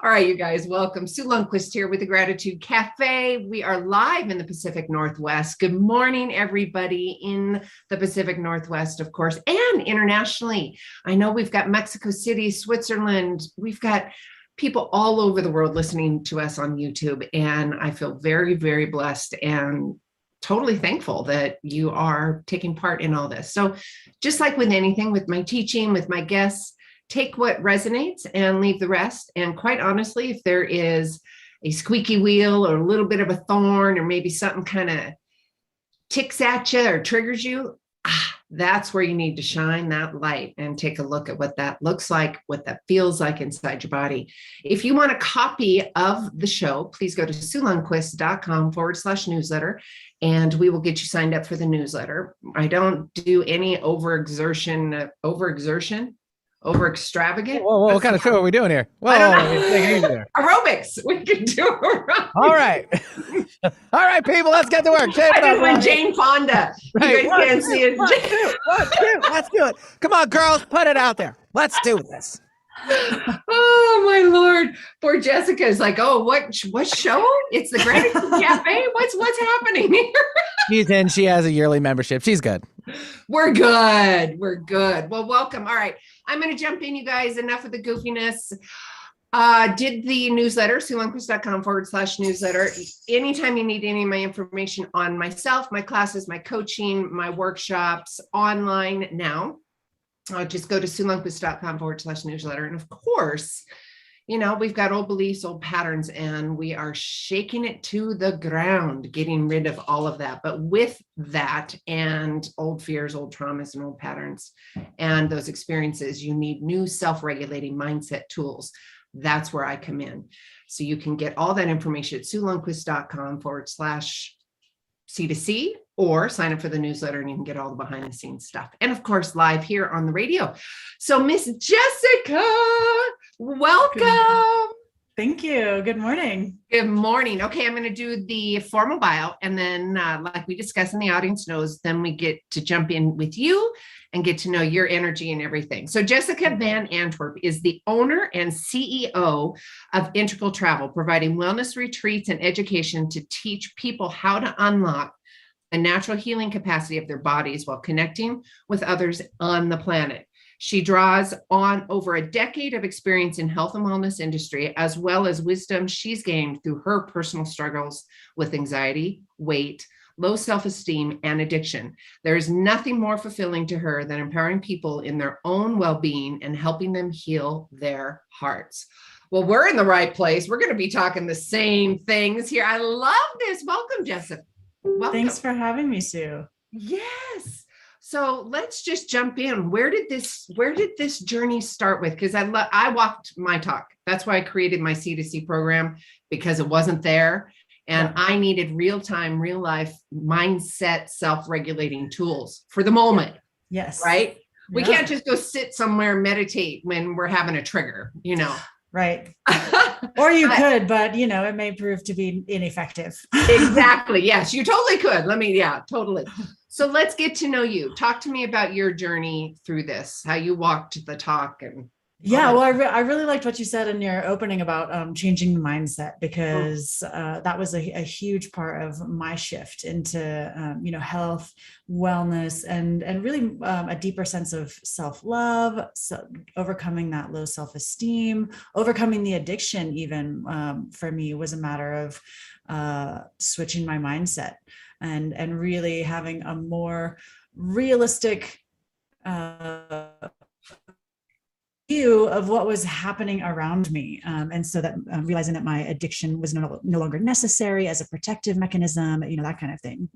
All right, you guys, welcome. Sue Lundquist here with the Gratitude Cafe. We are live in the Pacific Northwest. Good morning, everybody in the Pacific Northwest, of course, and internationally. I know we've got Mexico City, Switzerland. We've got people all over the world listening to us on YouTube, and I feel very, very blessed and totally thankful that you are taking part in all this. So just like with anything, with my teaching, with my guests, take what resonates and leave the rest. And quite honestly, if there is a squeaky wheel or a little bit of a thorn, or maybe something kind of ticks at you or triggers you, that's where you need to shine that light and take a look at what that looks like, what that feels like inside your body. If you want a copy of the show, please go to SueLundquist.com/newsletter, and we will get you signed up for the newsletter. I don't do any over extravagant. Whoa, what kind of show are we doing here? Whoa, take it easy there. Aerobics. We can do aerobics. All right. All right, people, let's get to work. I just went Jane Fonda. Right. You guys can't see it. Let's do it. Come on, girls, put it out there. Let's do this. Oh my Lord. Poor Jessica is like, oh, what show? It's the Gratitude Cafe? What's happening here? She's in. She has a yearly membership. She's good. We're good. Well, welcome. All right. I'm going to jump in, you guys. Enough of the goofiness. Did the newsletter, SueLundquist.com/newsletter. Anytime you need any of my information on myself, my classes, my coaching, my workshops online now, just go to SueLundquist.com/newsletter. And of course, you know, we've got old beliefs, old patterns, and we are shaking it to the ground, getting rid of all of that. But with that and old fears, old traumas, and old patterns, and those experiences, you need new self-regulating mindset tools. That's where I come in. So you can get all that information at SueLundquist.com/C2C, or sign up for the newsletter and you can get all the behind the scenes stuff. And of course, live here on the radio. So Miss Jessica, welcome. Thank you. Good morning. Good morning. Okay, I'm going to do the formal bio, and then like we discussed and the audience knows, then we get to jump in with you and get to know your energy and everything. So Jessica Van Antwerp is the owner and CEO of Integral Travel, providing wellness retreats and education to teach people how to unlock the natural healing capacity of their bodies while connecting with others on the planet. She draws on over a decade of experience in health and wellness industry, as well as wisdom she's gained through her personal struggles with anxiety, weight, low self-esteem, and addiction. There is nothing more fulfilling to her than empowering people in their own well-being and helping them heal their hearts. Well, we're in the right place. We're going to be talking the same things here. I love this. Welcome, Jessica. Welcome. Thanks for having me, Sue. Yes. So let's just jump in. Where did this journey start with? Because I walked my talk. That's why I created my C2C program, because it wasn't there. And I needed real-time, real-life mindset, self-regulating tools for the moment. Yes. Right? We can't just go sit somewhere and meditate when we're having a trigger, you know. Right. Or you could, but you know, it may prove to be ineffective. Exactly. Yes, you totally could. Totally. So let's get to know you. Talk to me about your journey through this, how you walked the talk. And well, I really liked what you said in your opening about changing the mindset, because that was a huge part of my shift into, health, wellness, and really a deeper sense of self-love, overcoming that low self-esteem, overcoming the addiction. Even for me was a matter of switching my mindset and really having a more realistic view of what was happening around me. And so that realizing that my addiction was no longer necessary as a protective mechanism, that kind of thing.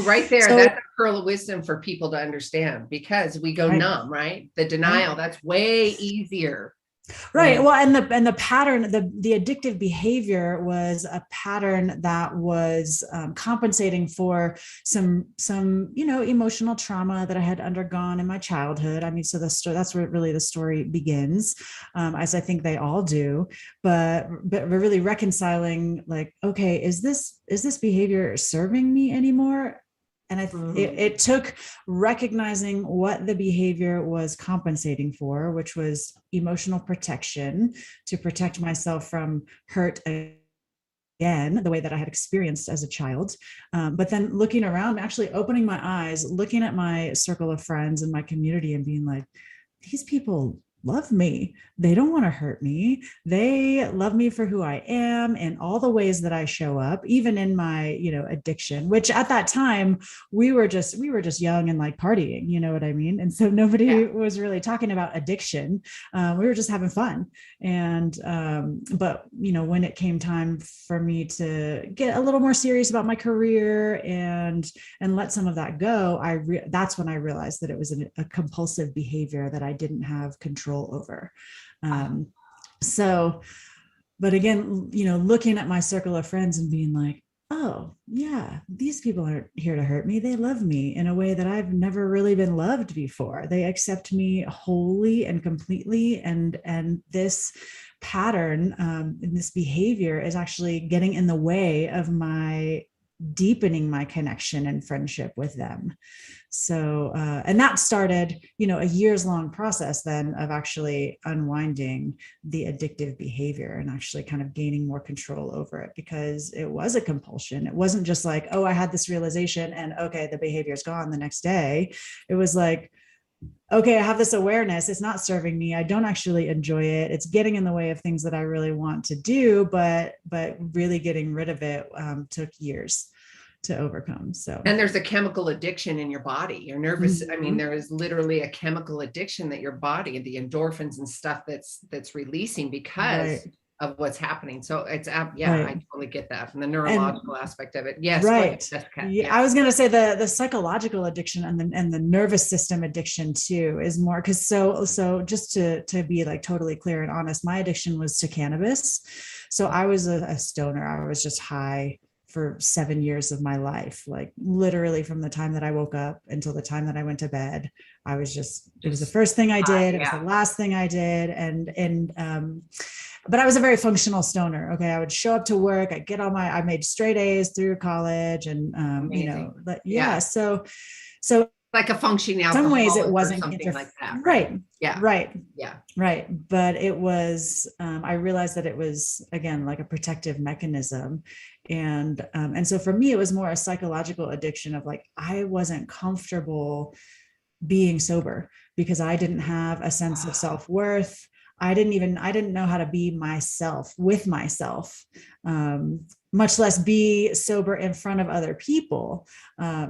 Right there. So, that's a pearl of wisdom for people to understand, because we go numb, right? The denial, that's way easier. Right. Well, and the pattern, the addictive behavior was a pattern that was compensating for some emotional trauma that I had undergone in my childhood. I mean, so that's where really the story begins, as I think they all do. But we're really reconciling, like, okay, is this behavior serving me anymore? And it took recognizing what the behavior was compensating for, which was emotional protection, to protect myself from hurt again, the way that I had experienced as a child. But then looking around, actually opening my eyes, looking at my circle of friends and my community and being like, these people love me. They don't want to hurt me. They love me for who I am and all the ways that I show up, even in my, addiction, which at that time we were just young and like partying, you know what I mean? And so nobody was really talking about addiction. We were just having fun. And, but when it came time for me to get a little more serious about my career and let some of that go, that's when I realized that it was a compulsive behavior that I didn't have control over. But again, looking at my circle of friends and being like, oh yeah, these people aren't here to hurt me. They love me in a way that I've never really been loved before. They accept me wholly and completely. And this pattern and this behavior is actually getting in the way of my deepening my connection and friendship with them. So, and that started, a years long process then of actually unwinding the addictive behavior and actually kind of gaining more control over it, because it was a compulsion. It wasn't just like, oh, I had this realization and okay, the behavior's gone the next day. It was like, okay, I have this awareness. It's not serving me. I don't actually enjoy it. It's getting in the way of things that I really want to do, but really getting rid of it took years to overcome. So, and there's a chemical addiction in your body. You're nervous. I mean, there is literally a chemical addiction that your body, the endorphins and stuff that's releasing because of what's happening. So it's, I totally get that. And the neurological aspect of it. Yes. Right. I was going to say the psychological addiction and the nervous system addiction too is more, because so just to be like totally clear and honest, my addiction was to cannabis. So I was a stoner. I was just high for 7 years of my life, like literally from the time that I woke up until the time that I went to bed. I was it was the first thing I did. It was the last thing I did. But I was a very functional stoner. Okay. I would show up to work. I made straight A's through college and, so like a functioning in some ways it wasn't something like that. Right. Yeah. Right. Yeah. Right. But it was, I realized that it was, again, like a protective mechanism. And so for me, it was more a psychological addiction of like, I wasn't comfortable being sober because I didn't have a sense of self-worth. I didn't know how to be myself with myself, much less be sober in front of other people.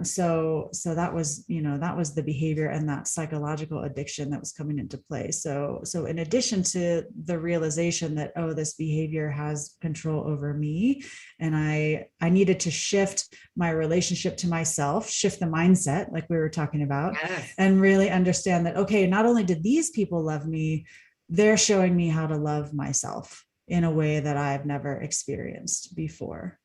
So that was the behavior and that psychological addiction that was coming into play. So in addition to the realization that, oh, this behavior has control over me, and I needed to shift my relationship to myself, shift the mindset, like we were talking about, and really understand that, okay, not only did these people love me, they're showing me how to love myself in a way that I've never experienced before.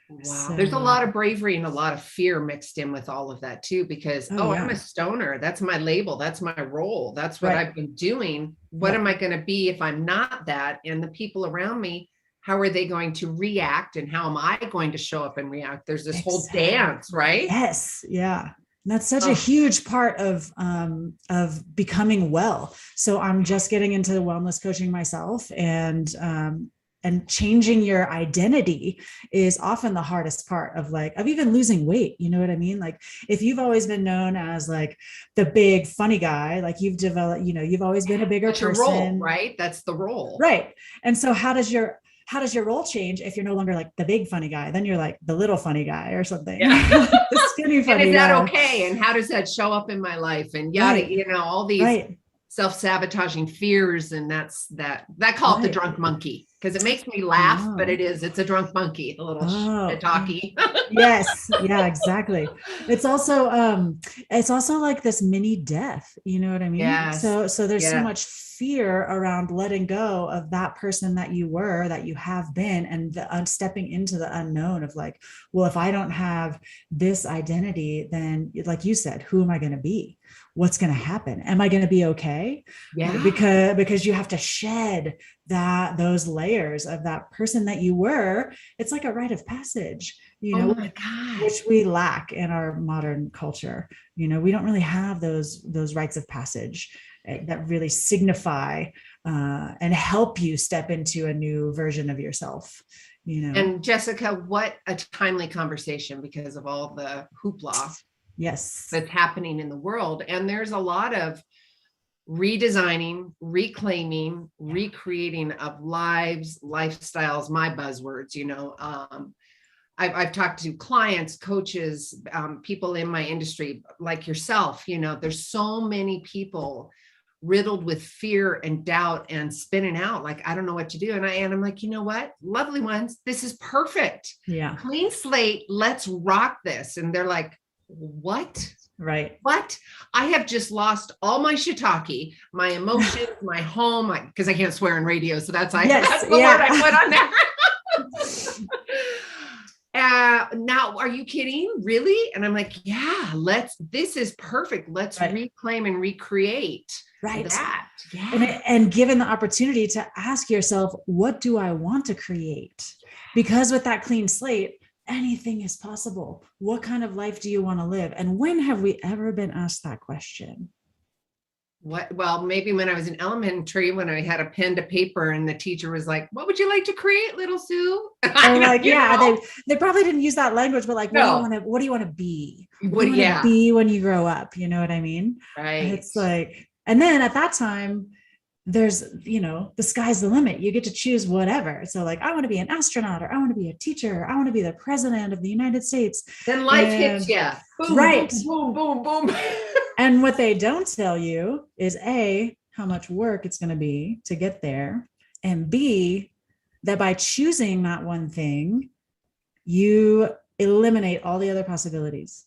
Wow. So, there's a lot of bravery and a lot of fear mixed in with all of that too, because, I'm a stoner. That's my label. That's my role. That's what I've been doing. What am I going to be if I'm not that? And the people around me, how are they going to react? And how am I going to show up and react? There's this whole dance, right? Yes. Yeah. That's such a huge part of becoming well. So I'm just getting into the wellness coaching myself, and changing your identity is often the hardest part of even losing weight. You know what I mean? Like if you've always been known as like the big funny guy, like you've developed, you've always been a bigger person, role, right? That's the role. Right. And so how does your role change if you're no longer like the big funny guy? Then you're like the little funny guy or something. Yeah. The skinny funny guy. And is that okay? And how does that show up in my life? And all these self-sabotaging fears. And that's that call it the drunk monkey, because it makes me laugh, but it's a drunk monkey, the little talkie. Yes. Yeah, exactly. It's also like this mini death, you know what I mean? Yes. So there's so much fear around letting go of that person that you were, that you have been, and stepping into the unknown of like, well, if I don't have this identity, then like you said, who am I going to be? What's going to happen? Am I going to be okay? Yeah. Because you have to shed those layers layers of that person that you were. It's like a rite of passage, you know, Oh my God. which we lack in our modern culture. You know, we don't really have those rites of passage that really signify and help you step into a new version of yourself, you know. And Jessica, what a timely conversation because of all the hoopla Yes. that's happening in the world. And there's a lot of redesigning, reclaiming, recreating of lives, lifestyles, my buzzwords, you know. I've talked to clients, coaches, people in my industry like yourself, you know, there's so many people riddled with fear and doubt and spinning out like, I don't know what to do. And I'm like, you know what, lovely ones, this is perfect. Yeah. Clean slate, let's rock this. And they're like, what? Right. What? I have just lost all my shiitake, my emotions, my home, because I can't swear on radio. So that's, that's the word I put on there. Now, are you kidding? Really? And I'm like, yeah, this is perfect. Let's reclaim and recreate that. Yeah. And given the opportunity to ask yourself, what do I want to create? Because with that clean slate, anything is possible. What kind of life do you want to live? And when have we ever been asked that question? Well, maybe when I was in elementary, when I had a pen to paper and the teacher was like, what would you like to create, little Sue? Or like, they probably didn't use that language, but like, what do you want to be? What do you want to be when you grow up? You know what I mean? Right. And it's like, and then at that time, there's, you know, the sky's the limit. You get to choose whatever. So like, I want to be an astronaut, or I want to be a teacher, or I want to be the president of the United States. Then life hits you. Boom, right. Boom, boom, boom, boom. And what they don't tell you is A, how much work it's going to be to get there. And B, that by choosing that one thing, you eliminate all the other possibilities.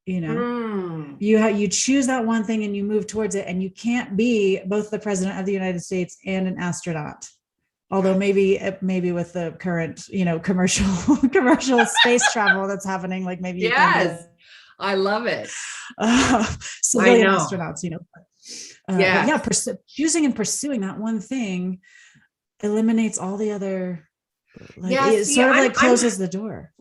You know, you choose that one thing and you move towards it, and you can't be both the president of the United States and an astronaut. Although maybe with the current, you know, commercial space travel that's happening, like maybe. Yes, I love it. Civilian astronauts, you know. Choosing and pursuing that one thing eliminates all the other. Closes the door.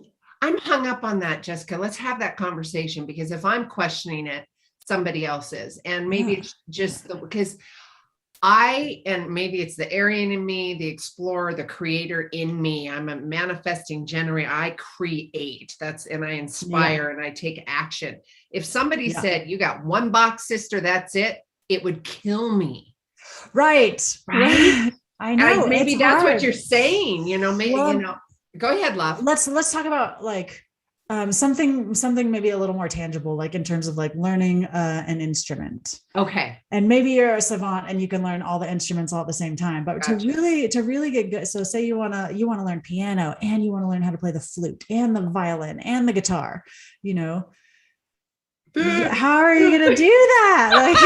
I'm hung up on that, Jessica. Let's have that conversation, because if I'm questioning it, somebody else is. And maybe it's just because maybe it's the Aryan in me, the explorer, the creator in me. I'm a manifesting generator. I create. And I inspire and I take action. If somebody said, you got one box, sister, that's it, it would kill me. Right. I know. Maybe that's hard. What you're saying, you know, maybe, you know. Go ahead, love. Let's talk about like something maybe a little more tangible, like in terms of like learning an instrument. Okay. And maybe you're a savant and you can learn all the instruments all at the same time. But to really get good, so say you wanna learn piano, and you want to learn how to play the flute and the violin and the guitar, you know. How are you going to do that? Like,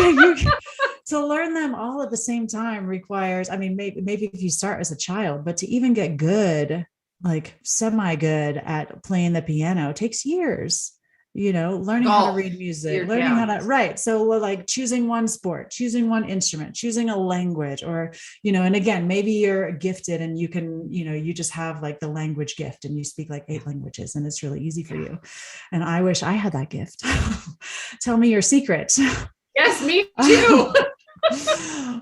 to learn them all at the same time requires, I mean, maybe if you start as a child, but to even get good, like semi-good at playing the piano takes years, you know, learning how to read music, learning how to, so like choosing one sport, choosing one instrument, choosing a language, or, you know, and again, maybe you're gifted and you can, you know, you just have like the language gift and you speak like 8 languages and it's really easy for you. And I wish I had that gift. Tell me your secret. Yes, me too.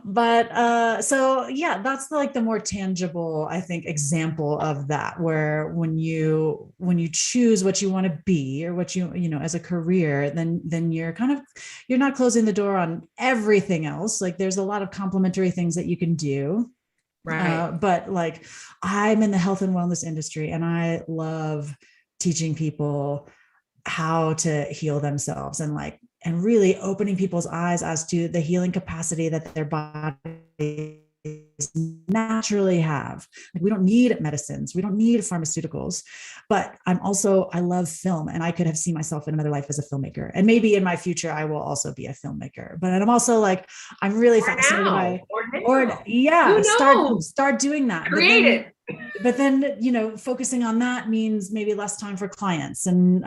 But so yeah, that's like the more tangible, I think, example of that, where when you choose what you want to be, or what you know as a career, then you're not closing the door on everything else. Like there's a lot of complementary things that you can do. Right. But like I'm in the health and wellness industry, and I love teaching people how to heal themselves, and really opening people's eyes as to the healing capacity that their bodies naturally have. Like we don't need medicines. We don't need pharmaceuticals, but I love film, and I could have seen myself in another life as a filmmaker. And maybe in my future, I will also be a filmmaker, but I'm also I'm really fascinated by, start doing that. Create it. but then, focusing on that means maybe less time for clients and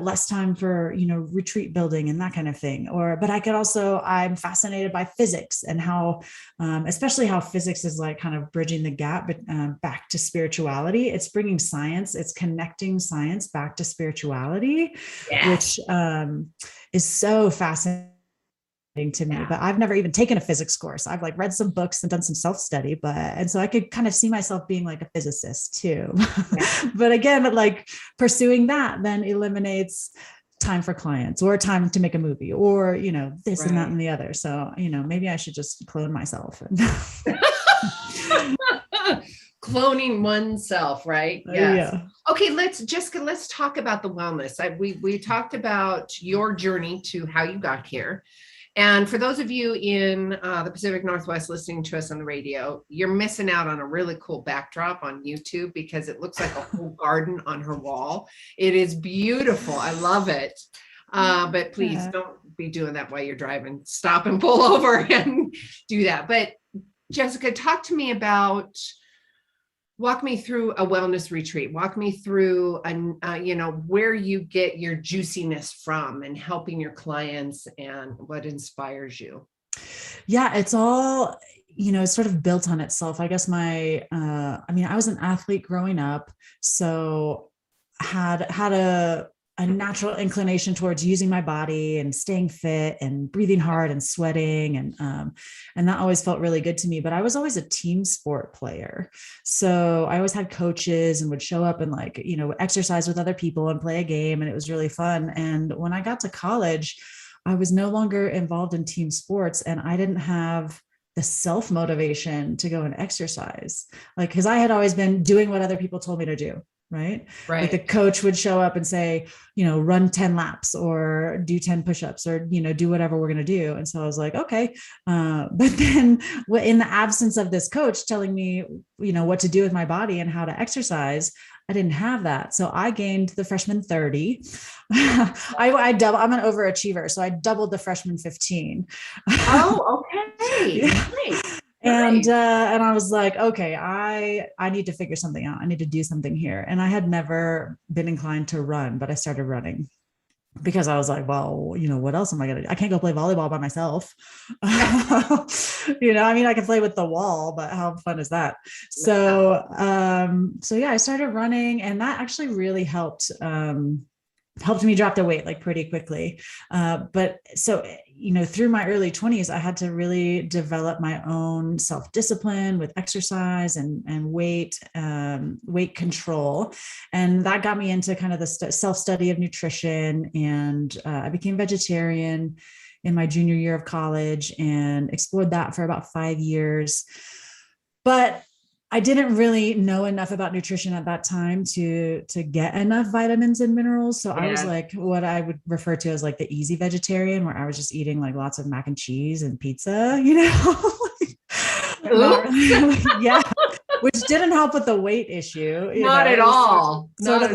less time for, retreat building and that kind of thing. But I could also, I'm fascinated by physics and how, especially how physics is like kind of bridging the gap back to spirituality. It's bringing science, it's connecting science back to spirituality, Yes. which is so fascinating to me. But I've never even taken a physics course. I've like read some books and done some self-study, and so I could kind of see myself being like a physicist too. But again, like pursuing that then eliminates time for clients or time to make a movie or, this and that and the other. So, maybe I should just clone myself. Cloning oneself, right? Yes. Yeah. Okay, Jessica, let's talk about the wellness. We talked about your journey to how you got here. And for those of you in the Pacific Northwest listening to us on the radio, you're missing out on a really cool backdrop on YouTube because it looks like a whole garden on her wall. It is beautiful. I love it. But please don't be doing that while you're driving. Stop and pull over and do that. But Jessica, walk me through a wellness retreat. Walk me through, where you get your juiciness from and helping your clients and what inspires you. Yeah, it's all, it's sort of built on itself. I guess I was an athlete growing up, so had a natural inclination towards using my body and staying fit and breathing hard and sweating. And that always felt really good to me, but I was always a team sport player. So I always had coaches and would show up and exercise with other people and play a game. And it was really fun. And when I got to college, I was no longer involved in team sports and I didn't have the self-motivation to go and exercise. Cause I had always been doing what other people told me to do. Right. Like the coach would show up and say, run 10 laps or do 10 push-ups or, do whatever we're going to do. And so I was like, okay. But then in the absence of this coach telling me, what to do with my body and how to exercise, I didn't have that. So I gained the freshman 30. I'm an overachiever. So I doubled the freshman 15. Oh, okay. Nice. And I was like, okay, I need to figure something out. I need to do something here. And I had never been inclined to run, but I started running because I was like, well, what else am I going to do? I can't go play volleyball by myself. I can play with the wall, but how fun is that? So yeah, I started running and that actually really helped me drop the weight pretty quickly. But so, through my early 20s, I had to really develop my own self-discipline with exercise and weight control. And that got me into kind of the self-study of nutrition. And I became vegetarian in my junior year of college and explored that for about 5 years. But I didn't really know enough about nutrition at that time to get enough vitamins and minerals. So I was like what I would refer to as the easy vegetarian, where I was just eating lots of mac and cheese and pizza, yeah, which didn't help with the weight issue. Not at all. Sort of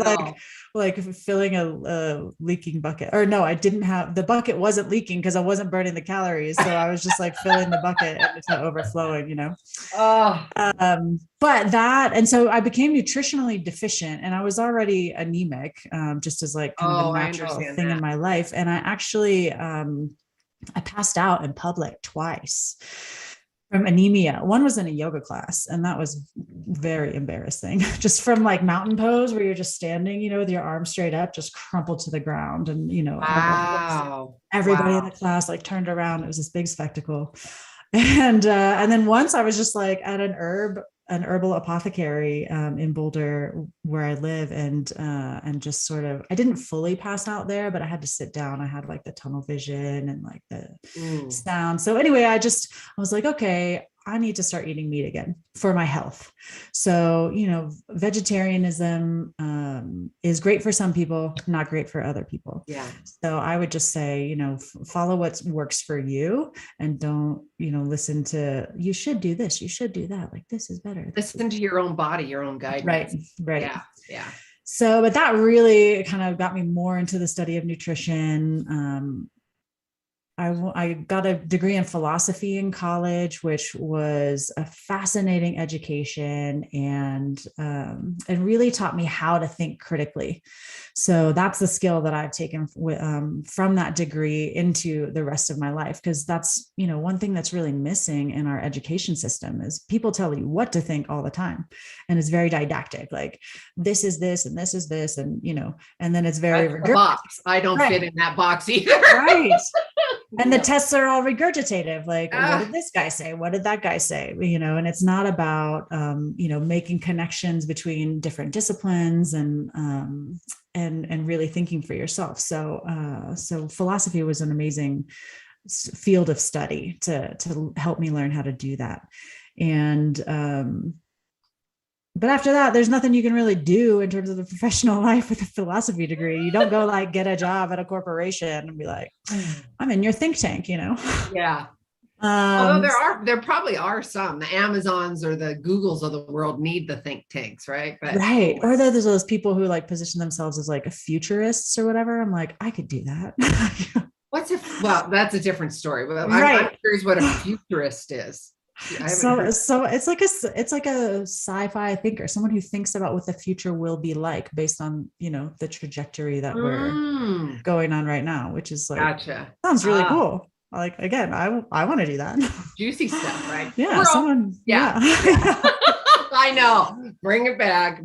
filling a leaking bucket, or no, I didn't have the bucket wasn't leaking because I wasn't burning the calories. So I was just filling the bucket and it's not overflowing, Oh. But that, and so I became nutritionally deficient and I was already anemic, just as kind of a natural thing in my life. And I actually, I passed out in public twice from anemia. One was in a yoga class, and that was very embarrassing. Just from mountain pose where you're just standing, with your arms straight up, just crumpled to the ground. And, wow. Everybody in the class turned around. It was this big spectacle. And then once I was just at an herbal apothecary in Boulder where I live, and just sort of, I didn't fully pass out there, but I had to sit down. I had the tunnel vision and the sound. So anyway, I was like, okay, I need to start eating meat again for my health. So, vegetarianism is great for some people, not great for other people. Yeah. So I would just say, follow what works for you and don't, listen to, you should do this, you should do that. This is better. Listen to your own body, your own guidance. Right. Yeah. Yeah. So, but that really kind of got me more into the study of nutrition. I got a degree in philosophy in college, which was a fascinating education, and really taught me how to think critically. So that's the skill that I've taken from that degree into the rest of my life, because that's, one thing that's really missing in our education system is people tell you what to think all the time, and it's very didactic, like this is this and this is this, and and then it's very box. I don't fit in that box either. Right. And the tests are all regurgitative. Like, what did this guy say? What did that guy say? And it's not about, making connections between different disciplines and really thinking for yourself. So philosophy was an amazing field of study to help me learn how to do that. And, but after that, there's nothing you can really do in terms of the professional life with a philosophy degree. You don't go like get a job at a corporation and be like, I'm in your think tank, Yeah. Although there probably are some, the Amazons or the Googles of the world need the think tanks, right? But right. Or there's those people who like position themselves as like futurists or whatever. I'm like, I could do that. Well, that's a different story. Well, right. I'm curious what a futurist is. So it's like a sci-fi thinker, someone who thinks about what the future will be like based on, the trajectory that we're going on right now, which is like, gotcha. Sounds really cool. Like, again, I want to do that. Juicy stuff, right? Yeah. Yeah. I know. Bring it back.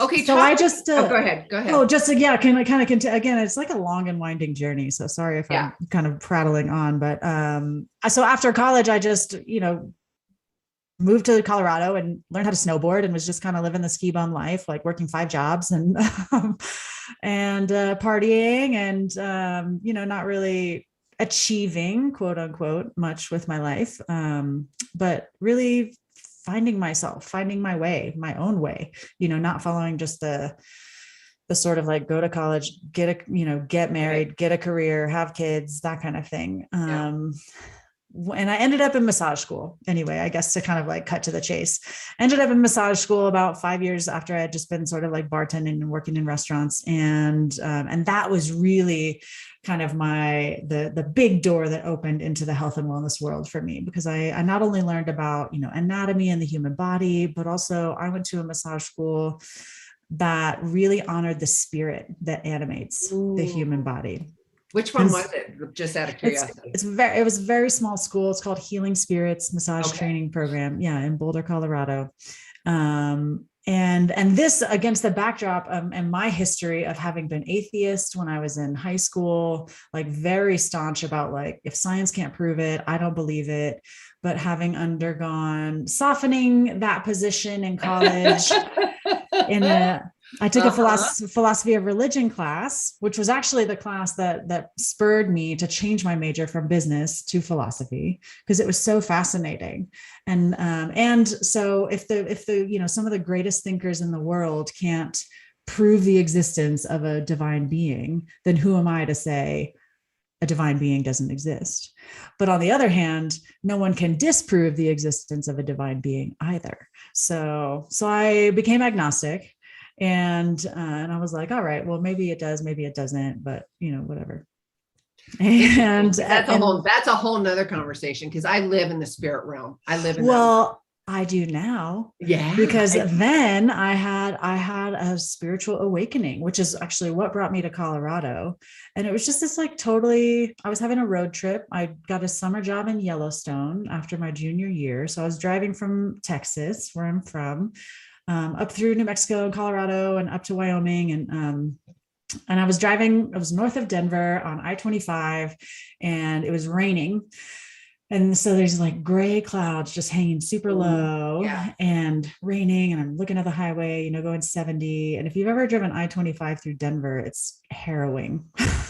Okay. So I just, go ahead. Oh, just, can I kind of continue again? It's like a long and winding journey. So sorry if I'm kind of prattling on, but, so after college, I just, moved to Colorado and learned how to snowboard and was just kind of living the ski bum life, like working 5 jobs and, partying and, not really achieving, quote unquote, much with my life. But really finding myself, finding my way, my own way, not following just the sort of like go to college, get married, get a career, have kids, that kind of thing. And I ended up in massage school anyway, I guess, to kind of like cut to the chase. Ended up in massage school about 5 years after I had just been sort of like bartending and working in restaurants. And that was really kind of the big door that opened into the health and wellness world for me, because I not only learned about, anatomy and the human body, but also I went to a massage school that really honored the spirit that animates the human body. Which one was it? Just out of curiosity. It was a very small school. It's called Healing Spirits Massage Training Program. Yeah. In Boulder, Colorado. And this against the backdrop and my history of having been atheist when I was in high school, like very staunch about like, if science can't prove it, I don't believe it. But having undergone softening that position in college I took a philosophy of religion class, which was actually the class that spurred me to change my major from business to philosophy, because it was so fascinating. And so if the some of the greatest thinkers in the world can't prove the existence of a divine being, then who am I to say a divine being doesn't exist? But on the other hand, no one can disprove the existence of a divine being either. So I became agnostic. And I was like, all right, well, maybe it does, maybe it doesn't, but whatever. And that's a whole nother conversation, because I live in the spirit realm. I do now. Yeah. Because then I had a spiritual awakening, which is actually what brought me to Colorado. And it was just this like I was having a road trip. I got a summer job in Yellowstone after my junior year. So I was driving from Texas, where I'm from, up through New Mexico and Colorado and up to Wyoming. And I was north of Denver on I-25, and it was raining. And so there's like gray clouds just hanging super low and raining. And I'm looking at the highway, going 70. And if you've ever driven I-25 through Denver, it's harrowing.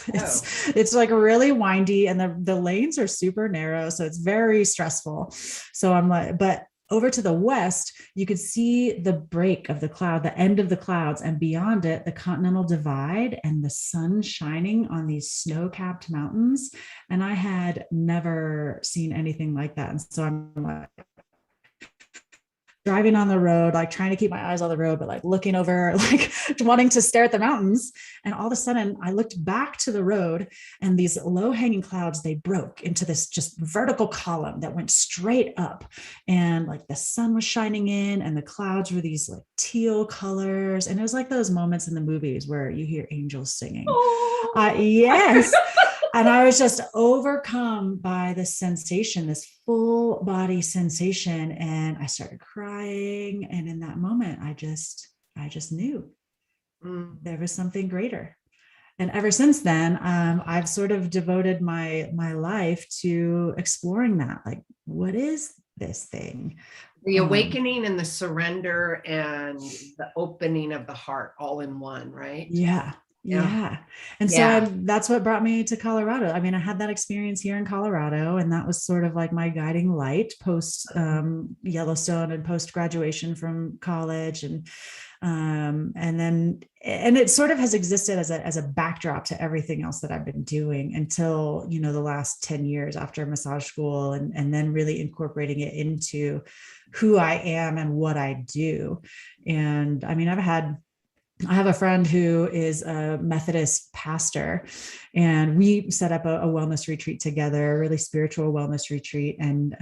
It's like really windy, and the lanes are super narrow. So it's very stressful. So I'm like, but over to the west, you could see the break of the cloud, the end of the clouds, and beyond it, the Continental Divide and the sun shining on these snow-capped mountains. And I had never seen anything like that. And so I'm like, driving on the road, like trying to keep my eyes on the road, but like looking over, like wanting to stare at the mountains. And all of a sudden I looked back to the road, and these low hanging clouds, they broke into this just vertical column that went straight up. And like the sun was shining in, and the clouds were these like teal colors. And it was like those moments in the movies where you hear angels singing. Oh. Yes. And I was just overcome by this sensation, this full body sensation. And I started crying. And in that moment, I just knew there was something greater. And ever since then, I've sort of devoted my life to exploring that. Like, what is this thing? The awakening and the surrender and the opening of the heart all in one, right? Yeah. Yeah. And so that's what brought me to Colorado. I mean, I had that experience here in Colorado, and that was sort of like my guiding light post Yellowstone and post graduation from college. And it sort of has existed as a backdrop to everything else that I've been doing until, you know, the last 10 years after massage school, and then really incorporating it into who I am and what I do. And I mean, I have a friend who is a Methodist pastor, and we set up a wellness retreat together, a really spiritual wellness retreat. And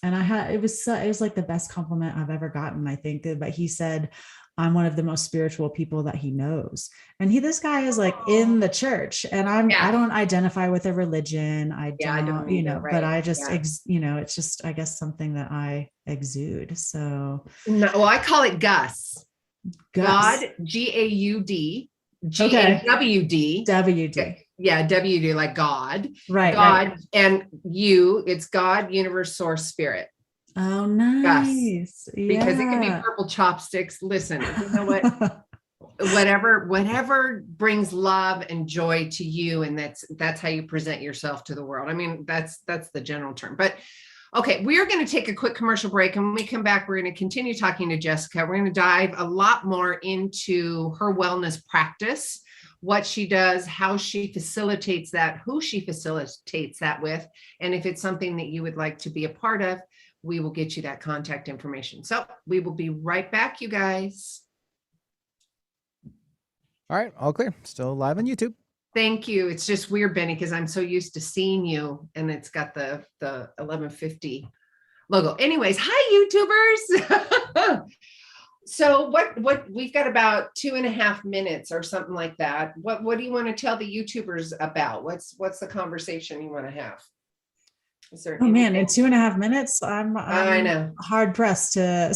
it was like the best compliment I've ever gotten, I think. But he said, I'm one of the most spiritual people that he knows. And this guy is like in the church, and I don't identify with a religion. I don't you know, right. But I just, you know, it's just, I guess, something that I exude. So, no, well, I call it Gus. God, G-A-U-D, G-A-W-D. W-D. Yeah, W-D, like God. Right. God, right. And you, it's God, universe, source, spirit. Oh, nice. Gus. Because it can be purple chopsticks. Listen, you know what? whatever brings love and joy to you, and that's how you present yourself to the world. I mean, that's the general term. But okay, we're going to take a quick commercial break, and when we come back, we're going to continue talking to Jessica. We're going to dive a lot more into her wellness practice, what she does, how she facilitates that, who she facilitates that with, and if it's something that you would like to be a part of, we will get you that contact information. So we will be right back, you guys. All right, all clear. Still live on YouTube. Thank you. It's just weird, Benny, because I'm so used to seeing you, and it's got the 1150 logo. Anyways, hi, YouTubers. So what we've got about 2.5 minutes or something like that. What do you want to tell the YouTubers about? What's the conversation you want to have? Man, in 2.5 minutes, I know, hard pressed to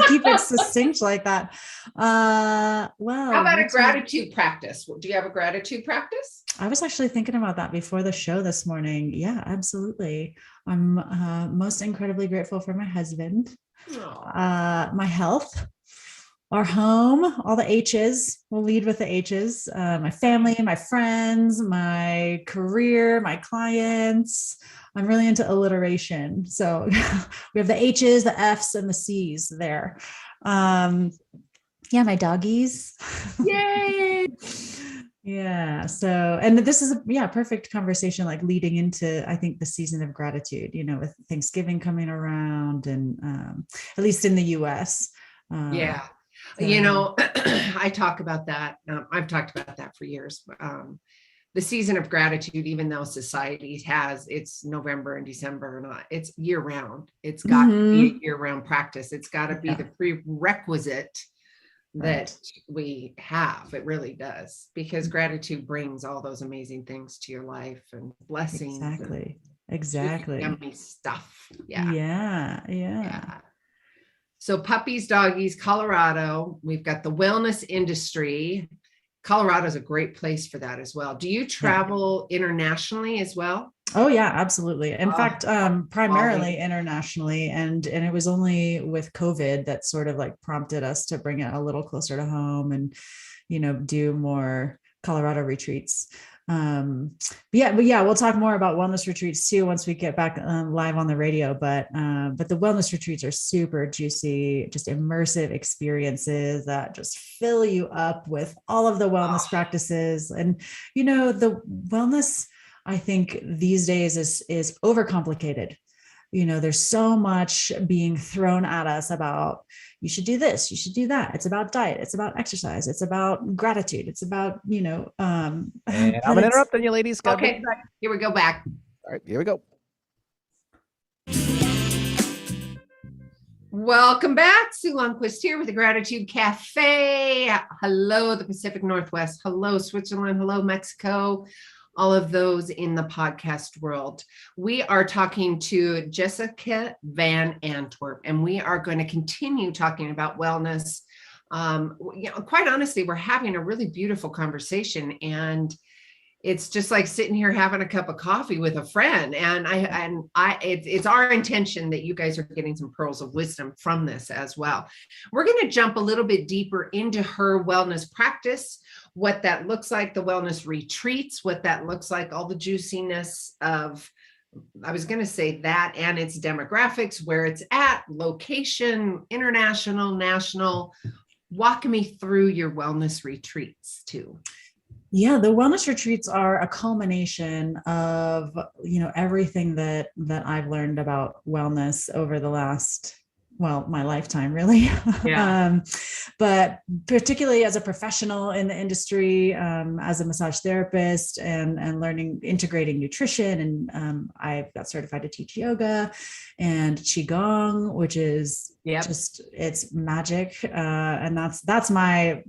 keep it succinct like that. Well, how about a gratitude practice? Do you have a gratitude practice? I was actually thinking about that before the show this morning. Yeah, absolutely. I'm most incredibly grateful for my husband, my health, our home, all the H's. We'll lead with the H's. My family, my friends, my career, my clients. I'm really into alliteration. So we have the H's, the F's, and the C's there. My doggies. Yay. Yeah. So, and this is a perfect conversation, like leading into, I think, the season of gratitude, you know, with Thanksgiving coming around, and at least in the US. You know, I talk about that. I've talked about that for years. The season of gratitude, even though society it's November and December, it's year round. It's got to be a year round practice. It's got to be the prerequisite that we have. It really does, because gratitude brings all those amazing things to your life and blessings. Exactly. Yummy stuff. Yeah. So puppies, doggies, Colorado. We've got the wellness industry. Colorado is a great place for that as well. Do you travel internationally as well? Oh yeah, absolutely. In fact, primarily internationally. And it was only with COVID that sort of like prompted us to bring it a little closer to home and, you know, do more Colorado retreats. But we'll talk more about wellness retreats too once we get back live on the radio. But the wellness retreats are super juicy, just immersive experiences that just fill you up with all of the wellness practices. And you know, the wellness, I think these days is overcomplicated. there's so much being thrown at us about, you should do this, you should do that. It's about diet. It's about exercise. It's about gratitude. It's about, And I'm interrupting you, ladies. Okay, here we go back. All right, here we go. Welcome back. Sue Lundquist here with the Gratitude Cafe. Hello, the Pacific Northwest. Hello, Switzerland. Hello, Mexico. All of those in the podcast world. We are talking to Jessica Van Antwerp, and we are going to continue talking about wellness. Quite honestly, we're having a really beautiful conversation, and it's just like sitting here having a cup of coffee with a friend. And it's our intention that you guys are getting some pearls of wisdom from this as well. We're going to jump a little bit deeper into her wellness practice, what that looks like, the wellness retreats, what that looks like, all the juiciness of, I was going to say that, and its demographics, where it's at, location, international, national. Walk me through your wellness retreats too. Yeah, the wellness retreats are a culmination of, everything that I've learned about wellness over the last, my lifetime, really. Yeah. But particularly as a professional in the industry, as a massage therapist and learning, integrating nutrition. And I got certified to teach yoga and Qigong, which is just, it's magic. And that's my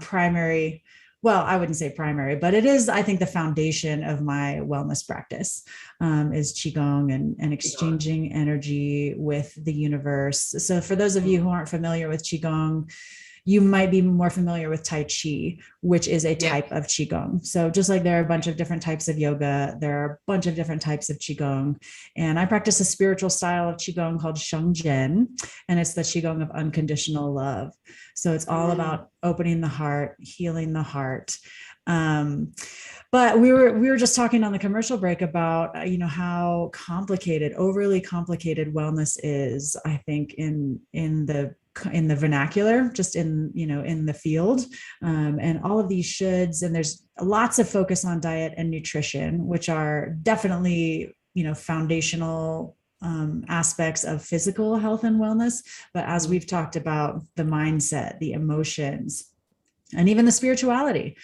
primary. Well, I wouldn't say primary, but it is, I think, the foundation of my wellness practice is Qigong and exchanging energy with the universe. So for those of you who aren't familiar with Qigong, you might be more familiar with Tai Chi, which is a type of Qigong. So just like there are a bunch of different types of yoga, there are a bunch of different types of Qigong. And I practice a spiritual style of Qigong called Shengzhen, and it's the Qigong of unconditional love. So it's all about opening the heart, healing the heart. But we were just talking on the commercial break about, how complicated, overly complicated wellness is, I think, in the vernacular, just in the field, and all of these shoulds. And there's lots of focus on diet and nutrition, which are definitely, foundational aspects of physical health and wellness. But as we've talked about, the mindset, the emotions, and even the spirituality,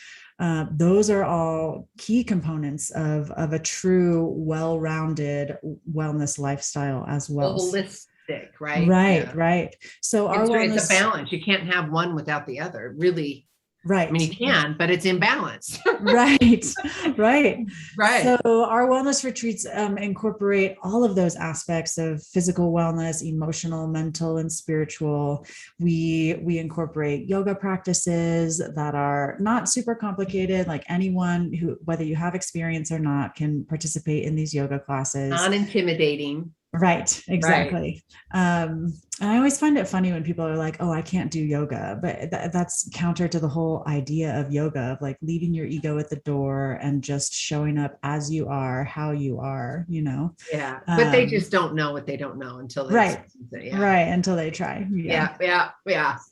those are all key components of a true, well-rounded wellness lifestyle as well. Holistic, right? Right. So it's a balance. You can't have one without the other, really. Right. I mean, you can, but it's imbalance. Right. So our wellness retreats incorporate all of those aspects of physical wellness, emotional, mental, and spiritual. We incorporate yoga practices that are not super complicated. Like anyone who, whether you have experience or not, can participate in these yoga classes. Non-intimidating. Right. Exactly. And I always find it funny when people are like, oh, I can't do yoga, but that's counter to the whole idea of yoga, of like leaving your ego at the door and just showing up as you are, how you are, Yeah. But they just don't know what they don't know until they right. Until they try. Yeah.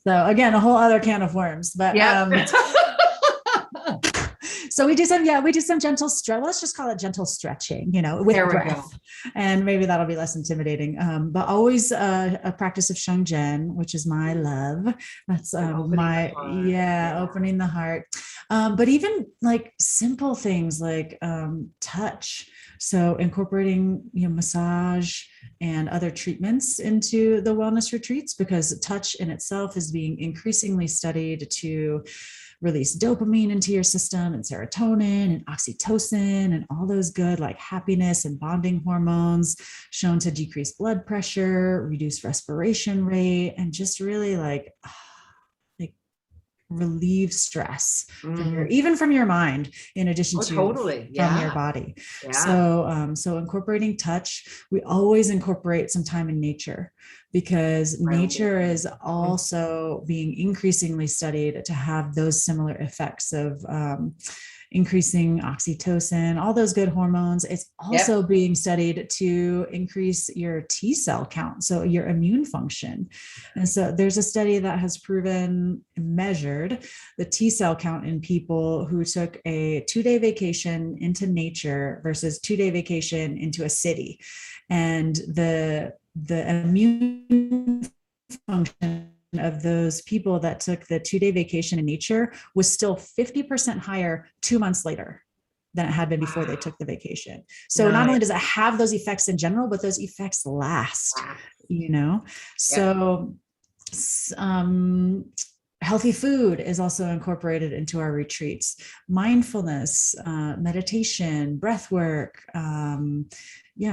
So again, a whole other can of worms, but so we do some gentle stretch. Let's just call it gentle stretching, with breath, and maybe that'll be less intimidating. But always a practice of Shengzhen, which is my love. That's opening the heart. But even like simple things like touch. So incorporating massage and other treatments into the wellness retreats, because touch in itself is being increasingly studied to release dopamine into your system, and serotonin and oxytocin and all those good like happiness and bonding hormones, shown to decrease blood pressure, reduce respiration rate, and just really like relieve stress even from your mind, in addition to from your body. So incorporating touch, we always incorporate some time in nature, because nature is also being increasingly studied to have those similar effects of increasing oxytocin, all those good hormones. It's also being studied to increase your T cell count, so your immune function. And so there's a study that has measured the T cell count in people who took a 2-day vacation into nature versus 2-day vacation into a city. and the immune function of those people that took the 2-day vacation in nature was still 50% higher 2 months later than it had been before they took the vacation. So not only does it have those effects in general, but those effects last, So healthy food is also incorporated into our retreats. Mindfulness, meditation, breath work,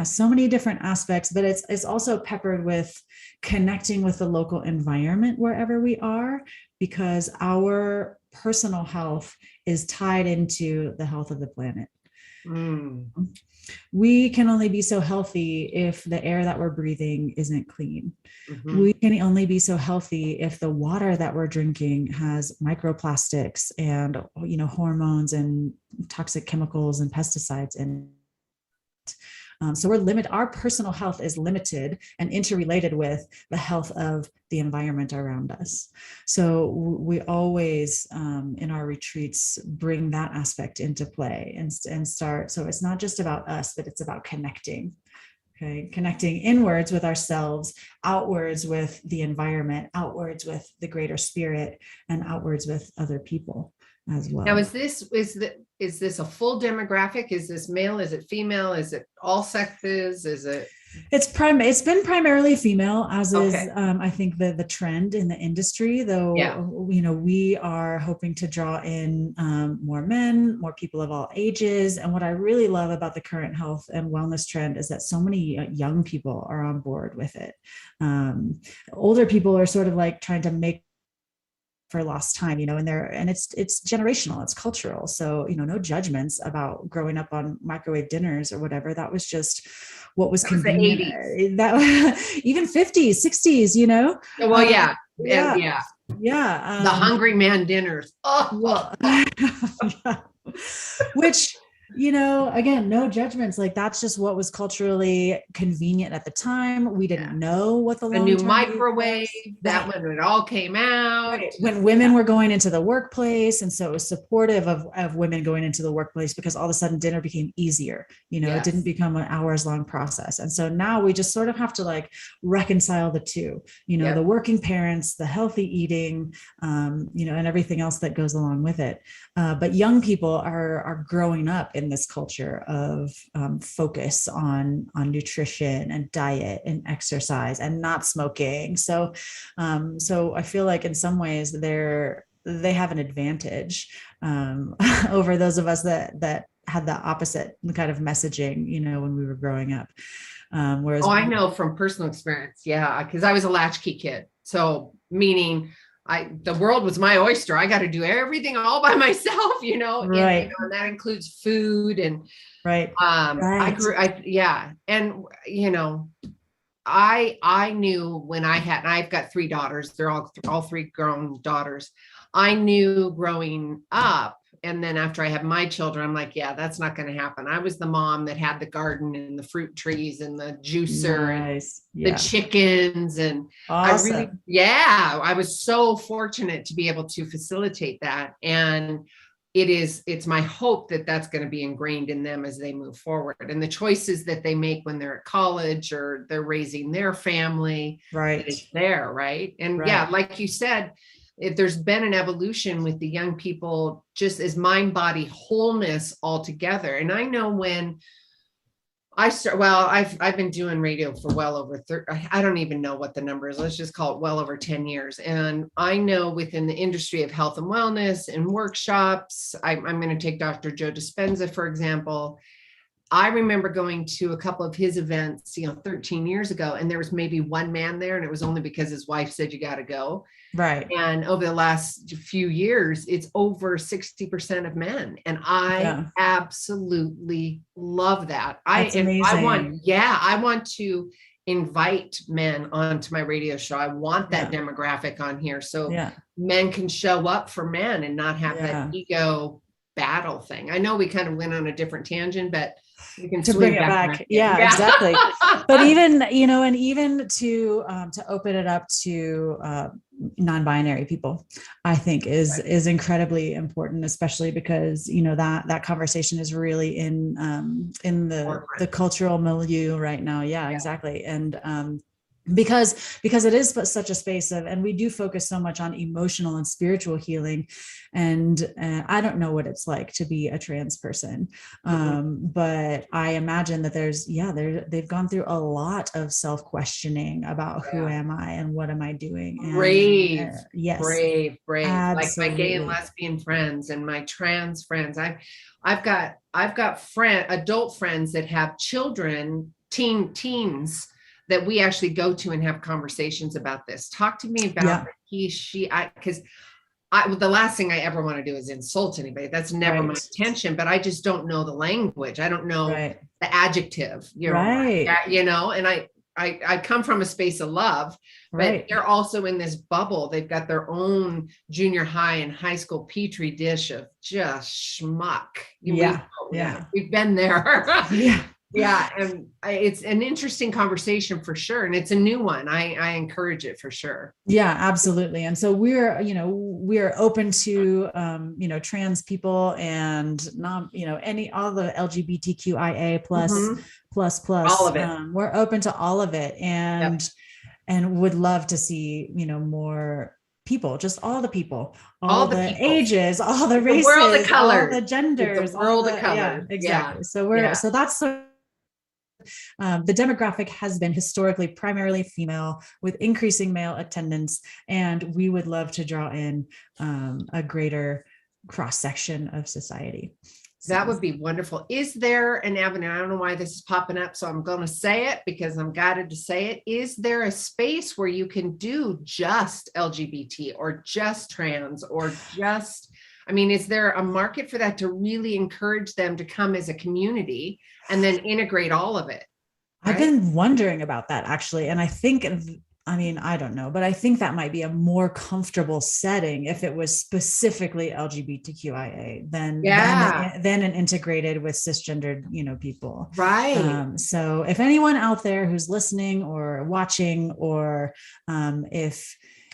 so many different aspects, but it's also peppered with connecting with the local environment wherever we are, because our personal health is tied into the health of the planet. We can only be so healthy if the air that we're breathing isn't clean. We can only be so healthy if the water that we're drinking has microplastics and, hormones and toxic chemicals and pesticides in it. So our personal health is limited and interrelated with the health of the environment around us. So we always, in our retreats, bring that aspect into play and start. So it's not just about us, but it's about connecting. Okay, connecting inwards with ourselves, outwards with the environment, outwards with the greater spirit, and outwards with other people as well. Now, is this a full demographic? Is this male? Is it female? Is it all sexes? Is it? It's been primarily female, as is I think the trend in the industry, though. We are hoping to draw in more men, more people of all ages. And what I really love about the current health and wellness trend is that so many young people are on board with it. Older people are sort of like trying to make for lost time, and it's generational, it's cultural. So, no judgments about growing up on microwave dinners or whatever. That was just what was convenient. Even 50s, 60s, Well, yeah. The hungry man dinners. Which, again, no judgments. Like, that's just what was culturally convenient at the time. We didn't know what the new microwave, that when it all came out. When women were going into the workplace. And so it was supportive of women going into the workplace, because all of a sudden dinner became easier. It didn't become an hours long process. And so now we just sort of have to reconcile the two, the working parents, the healthy eating, and everything else that goes along with it. But young people are growing up in this culture of focus on nutrition and diet and exercise and not smoking. So I feel like in some ways they have an advantage over those of us that had the opposite kind of messaging, when we were growing up. Whereas I know from personal experience, because I was a latchkey kid. So meaning the world was my oyster. I got to do everything all by myself, right. And that includes food and right. I knew when I've got 3 daughters, they're all 3 grown daughters. I knew growing up, and then after I had my children, I'm like, that's not going to happen. I was the mom that had the garden and the fruit trees and the juicer and the chickens. And awesome. I was so fortunate to be able to facilitate that. And it's my hope that that's going to be ingrained in them as they move forward, and the choices that they make when they're at college or they're raising their family. Right. It's there. Right. And like you said, if there's been an evolution with the young people, just as mind, body, wholeness all together. And I know when I've been doing radio for well over I don't even know what the number is. Let's just call it well over 10 years. And I know within the industry of health and wellness and workshops, I'm going to take Dr. Joe Dispenza, for example. I remember going to a couple of his events, 13 years ago, and there was maybe one man there, and it was only because his wife said, you got to go. Right. And over the last few years, it's over 60% of men. And I absolutely love that. Amazing. I want to invite men onto my radio show. I want that demographic on here. So men can show up for men and not have that ego battle thing. I know we kind of went on a different tangent, but we can to bring it back. Exactly. But even, and even to open it up to non-binary people, I think is incredibly important, especially because, you know, that conversation is really in the cultural milieu right now. Yeah, exactly. And because it is such a space of, and we do focus so much on emotional and spiritual healing, and I don't know what it's like to be a trans person, but I imagine that they've gone through a lot of self-questioning about who am I and what am I doing. And, brave, yes, brave, absolutely. like my gay and lesbian friends and my trans friends. I've got adult friends that have children, teens, that we actually go to and have conversations about this. Talk to me about because the last thing I ever want to do is insult anybody. That's never my intention, but I just don't know the language. I don't know the adjective, you know, and I come from a space of love, but they're also in this bubble. They've got their own junior high and high school petri dish of just schmuck. We've been there. Yeah. And it's an interesting conversation for sure. And it's a new one. I encourage it for sure. Yeah, absolutely. And so we're open to, trans people and not, all the LGBTQIA plus, all of it. We're open to all of it, and would love to see, more people, just all the people, all the ages, all the races, the world of color, all the genders, the world of color. Yeah, exactly. So so that's the demographic has been historically primarily female with increasing male attendance, and we would love to draw in a greater cross section of society. So that would be wonderful. Is there an avenue? I don't know why this is popping up, so I'm going to say it because I'm guided to say it. Is there a space where you can do just LGBT or just trans or just, is there a market for that to really encourage them to come as a community and then integrate all of it? Right? I've been wondering about that actually. And I think, I don't know, but I think that might be a more comfortable setting if it was specifically LGBTQIA than an integrated with cisgendered, people. Right. So if anyone out there who's listening or watching, or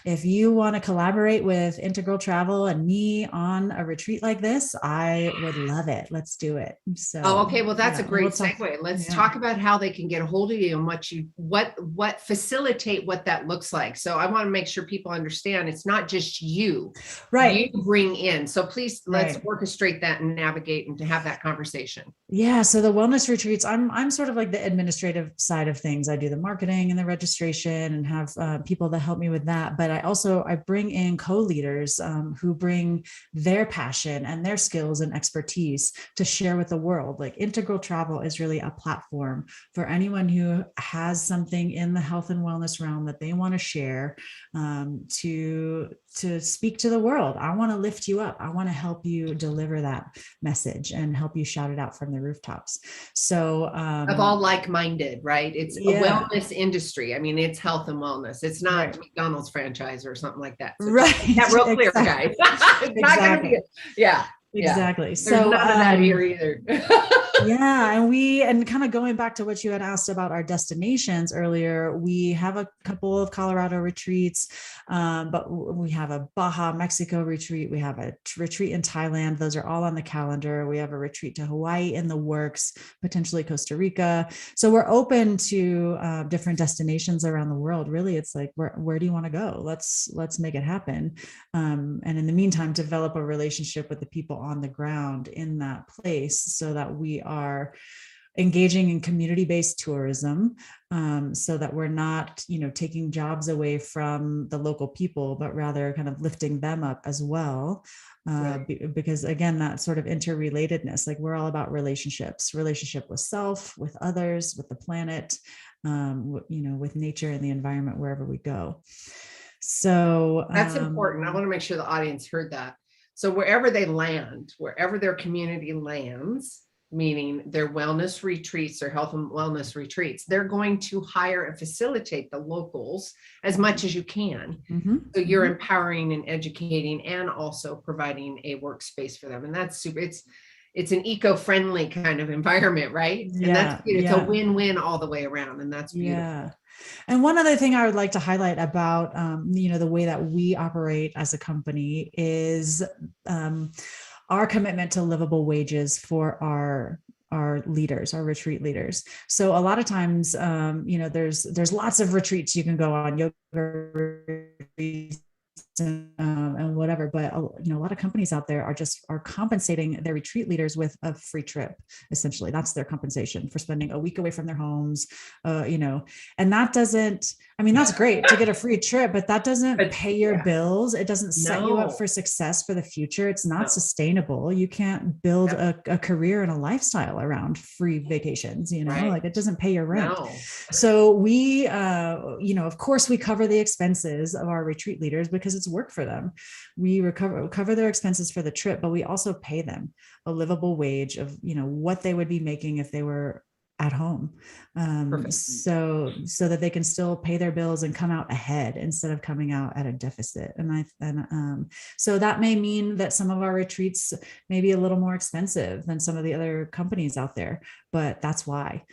if you want to collaborate with Integral Travel and me on a retreat like this, I would love it. Let's do it. So, okay. Well, that's a great segue. Let's talk about how they can get a hold of you and what facilitate what that looks like. So I want to make sure people understand it's not just you, you bring in. So please let's orchestrate that and navigate and to have that conversation. Yeah. So the wellness retreats, I'm sort of like the administrative side of things. I do the marketing and the registration and have people that help me with that. But I bring in co-leaders who bring their passion and their skills and expertise to share with the world. Like Integral Travel is really a platform for anyone who has something in the health and wellness realm that they want to share, to speak to the world. I want to lift you up. I want to help you deliver that message and help you shout it out from the rooftops. So of all like-minded, right? It's a wellness industry. It's health and wellness. It's not McDonald's franchise or something like that. So that real clear, guys. It's not going to be exactly. There's none of that here either. And kind of going back to what you had asked about our destinations earlier, we have a couple of Colorado retreats, but we have a Baja, Mexico retreat. We have a retreat in Thailand. Those are all on the calendar. We have a retreat to Hawaii in the works, potentially Costa Rica. So we're open to different destinations around the world. Really, it's like, where do you want to go? Let's make it happen. And in the meantime, develop a relationship with the people on the ground in that place so that we are engaging in community-based tourism, so that we're not, taking jobs away from the local people, but rather kind of lifting them up as well. Because again, that sort of interrelatedness, like we're all about relationship with self, with others, with the planet, with nature and the environment, wherever we go. So that's important. I want to make sure the audience heard that. So wherever they land, wherever their community lands, meaning their wellness retreats or health and wellness retreats, they're going to hire and facilitate the locals as much as you can. So you're empowering and educating and also providing a workspace for them. And that's super. it's an eco-friendly kind of environment, right? And that's it's a win-win all the way around, and that's beautiful. Yeah. And one other thing I would like to highlight about, the way that we operate as a company is our commitment to livable wages for our leaders, our retreat leaders. So a lot of times, there's lots of retreats you can go on, yoga retreats and whatever, but a lot of companies out there are compensating their retreat leaders with a free trip. Essentially, that's their compensation for spending a week away from their homes, and that doesn't, that's great to get a free trip, but that doesn't pay your bills. It doesn't set you up for success for the future. It's not sustainable. You can't build a career and a lifestyle around free vacations, like it doesn't pay your rent. So we, of course we cover the expenses of our retreat leaders because it's work for them. We cover their expenses for the trip, but we also pay them a livable wage of, what they would be making if they were at home. So that they can still pay their bills and come out ahead instead of coming out at a deficit. So that may mean that some of our retreats may be a little more expensive than some of the other companies out there, but that's why.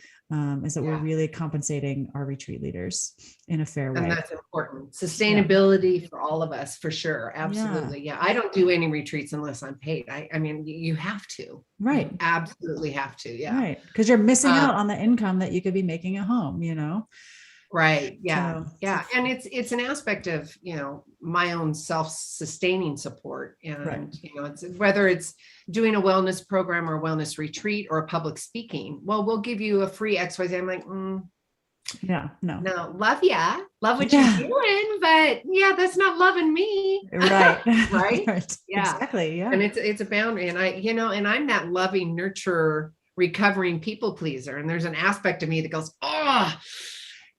Is that we're really compensating our retreat leaders in a fair way. And that's important. Sustainability for all of us, for sure. Absolutely. Yeah. I don't do any retreats unless I'm paid. You have to. Right. You absolutely have to. Yeah. Right. Because you're missing out on the income that you could be making at home, Right. Yeah. So, yeah. And it's an aspect of, my own self-sustaining support. And, it's whether it's doing a wellness program or a wellness retreat or a public speaking. Well, we'll give you a free XYZ. I'm like, no, love ya. Love what you're doing, but that's not loving me. Right. Right. Yeah. Exactly. Yeah. And it's a boundary. And and I'm that loving, nurturer, recovering people pleaser. And there's an aspect of me that goes,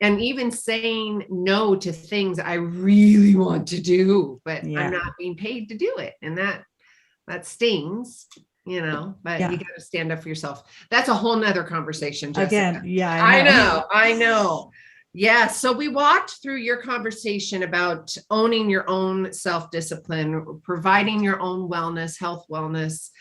and even saying no to things I really want to do, but I'm not being paid to do it. And that stings, but you got to stand up for yourself. That's a whole nother conversation, Jessica. Again, I know. Yeah. So we walked through your conversation about owning your own self-discipline, providing your own wellness, health wellness,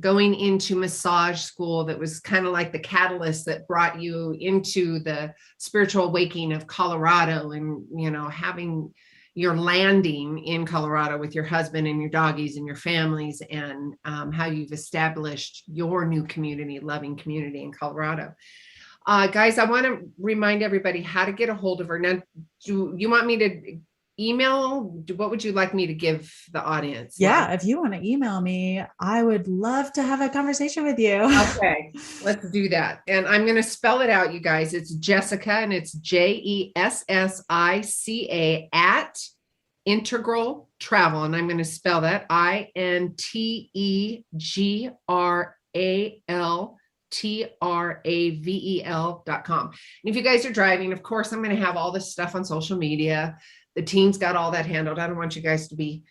going into massage school. That was kind of like the catalyst that brought you into the spiritual awakening of Colorado, and, having your landing in Colorado with your husband and your doggies and your families, and how you've established your new community, loving community in Colorado. Guys, I want to remind everybody how to get a hold of her. Now, do you want me to email? What would you like me to give the audience? If you want to email me, I would love to have a conversation with you. Okay, let's do that. And I'm going to spell it out, you guys. It's Jessica, and it's JESSICA at Integral Travel. And I'm going to spell that INTEGRALTRAVEL.com. And if you guys are driving, of course, I'm going to have all this stuff on social media. The team's got all that handled. I don't want you guys to be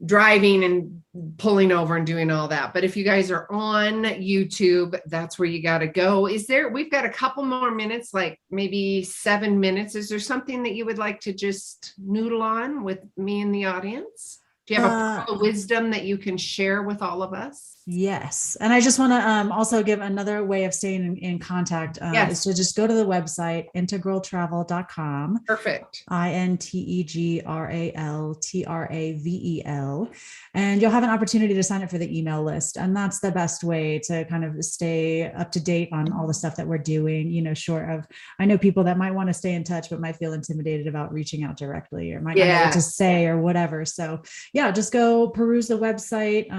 driving and pulling over and doing all that. But if you guys are on YouTube, that's where you got to go. We've got a couple more minutes, like maybe 7 minutes. Is there something that you would like to just noodle on with me and the audience? Do you have a pearl of wisdom that you can share with all of us? Yes. And I just want to also give another way of staying in contact is to just go to the website, integraltravel.com. Perfect. INTEGRALTRAVEL. And you'll have an opportunity to sign up for the email list. And that's the best way to kind of stay up to date on all the stuff that we're doing, short of, I know people that might want to stay in touch, but might feel intimidated about reaching out directly, or might not know what to say or whatever. So just go peruse the website,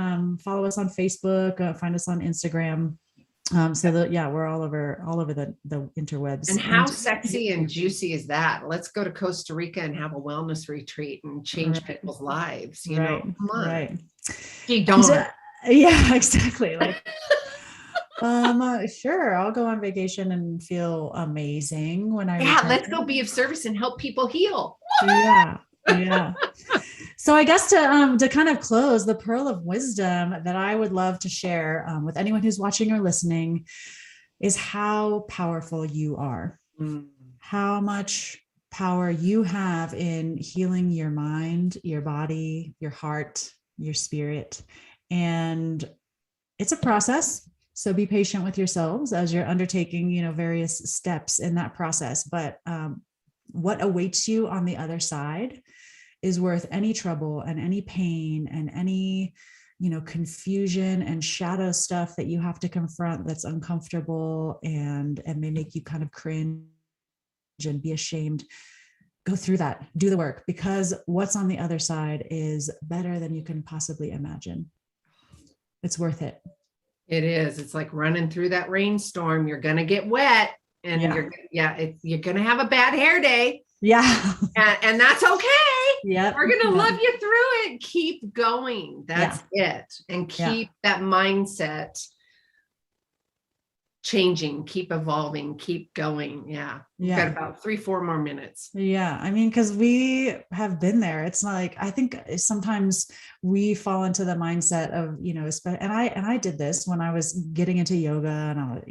follow us on Facebook, find us on Instagram. So that, we're all over the interwebs. And how sexy and juicy is that? Let's go to Costa Rica and have a wellness retreat and change people's lives. Come on. Right. Gee, don't. Yeah, exactly. Like, sure, I'll go on vacation and feel amazing when I return. Let's go be of service and help people heal. Yeah. So I guess to kind of close, the pearl of wisdom that I would love to share with anyone who's watching or listening is how powerful you are, how much power you have in healing your mind, your body, your heart, your spirit, and it's a process. So be patient with yourselves as you're undertaking, various steps in that process. But what awaits you on the other side is worth any trouble and any pain and any, confusion and shadow stuff that you have to confront that's uncomfortable and may make you kind of cringe and be ashamed. Go through that, do the work, because what's on the other side is better than you can possibly imagine. It's worth it. It is. It's like running through that rainstorm. You're going to get wet and you're going to have a bad hair day. Yeah. And that's okay. Yeah. We're going to love you through it. Keep going. That's it. And keep that mindset changing, keep evolving, keep going. Yeah. We've got about 3-4 more minutes. Yeah. I mean, because we have been there. It's like, I think sometimes we fall into the mindset of, and I did this when I was getting into yoga and I,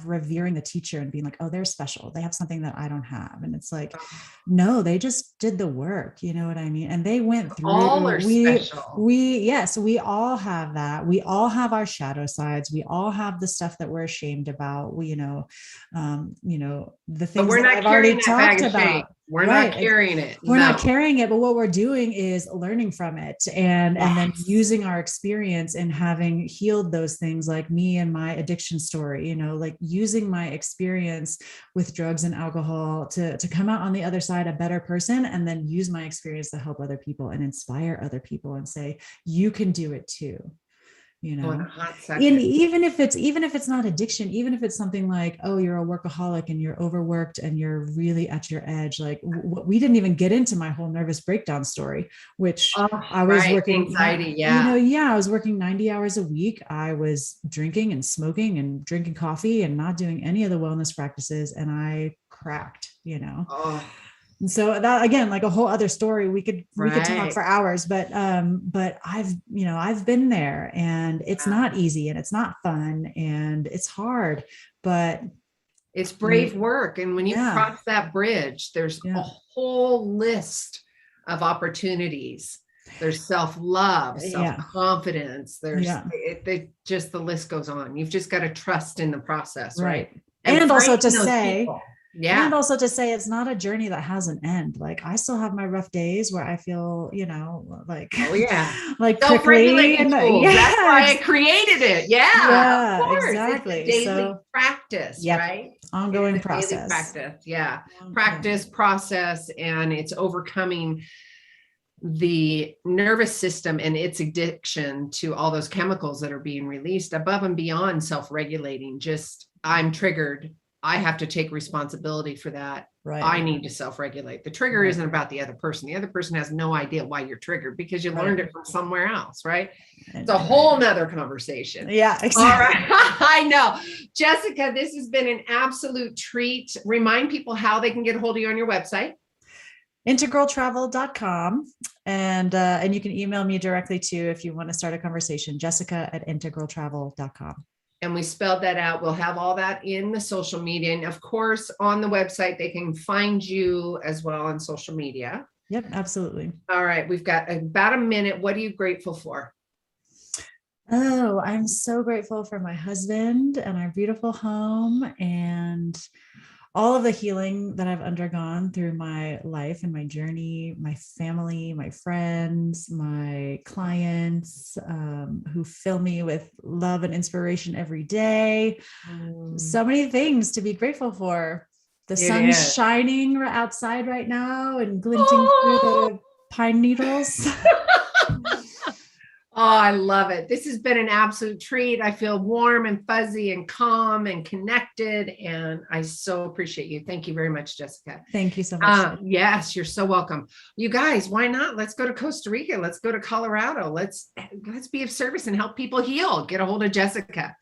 revering the teacher and being like, oh, they're special. They have something that I don't have. And it's like, no, they just did the work. You know what I mean? And they went through. All are special. We all have that. We all have our shadow sides. We all have the stuff that we're ashamed about. We, the things but we're that not I've already that talked about. We're not carrying it. We're not carrying it, but what we're doing is learning from it and then using our experience and having healed those things, like me and my addiction story, like using my experience with drugs and alcohol to come out on the other side a better person, and then use my experience to help other people and inspire other people and say, you can do it too. In a hot second. Even if it's not addiction, even if it's something like, oh, you're a workaholic and you're overworked and you're really at your edge. Like we didn't even get into my whole nervous breakdown story, which I was working anxiety. I was working 90 hours a week. I was drinking and smoking and drinking coffee and not doing any of the wellness practices. And I cracked, And so that, again, like a whole other story, we could talk for hours, but I've been there, and it's not easy and it's not fun and it's hard, but it's brave work. And when you cross that bridge, there's a whole list of opportunities. There's self-love, self-confidence. There's just the list goes on. You've just got to trust in the process. Right. And also to say, and also to say, it's not a journey that has an end. Like I still have my rough days where I feel, like, like self-regulating tools. That's why I created it. Yeah, of course. Exactly. It's a daily practice, right? Ongoing process. Daily practice. Yeah. Practice, process, and it's overcoming the nervous system and its addiction to all those chemicals that are being released above and beyond self-regulating. Just, I'm triggered. I have to take responsibility for that. Right. I need to self-regulate. The trigger isn't about the other person. The other person has no idea why you're triggered because you learned it from somewhere else, right? It's a whole nother conversation. Yeah, exactly. All right. I know. Jessica, this has been an absolute treat. Remind people how they can get a hold of you on your website. integraltravel.com. And you can email me directly too if you want to start a conversation, jessica@integraltravel.com. And we spelled that out. We'll have all that in the social media. And of course, on the website, they can find you as well on social media. Yep, absolutely. All right. We've got about a minute. What are you grateful for? Oh, I'm so grateful for my husband and our beautiful home and all of the healing that I've undergone through my life and my journey, my family, my friends, my clients, who fill me with love and inspiration every day. So many things to be grateful for. The sun's shining outside right now and glinting through the pine needles. Oh, I love it. This has been an absolute treat. I feel warm and fuzzy and calm and connected. And I so appreciate you. Thank you very much, Jessica. Thank you so much. Yes, you're so welcome. You guys, why not? Let's go to Costa Rica. Let's go to Colorado. Let's be of service and help people heal. Get a hold of Jessica.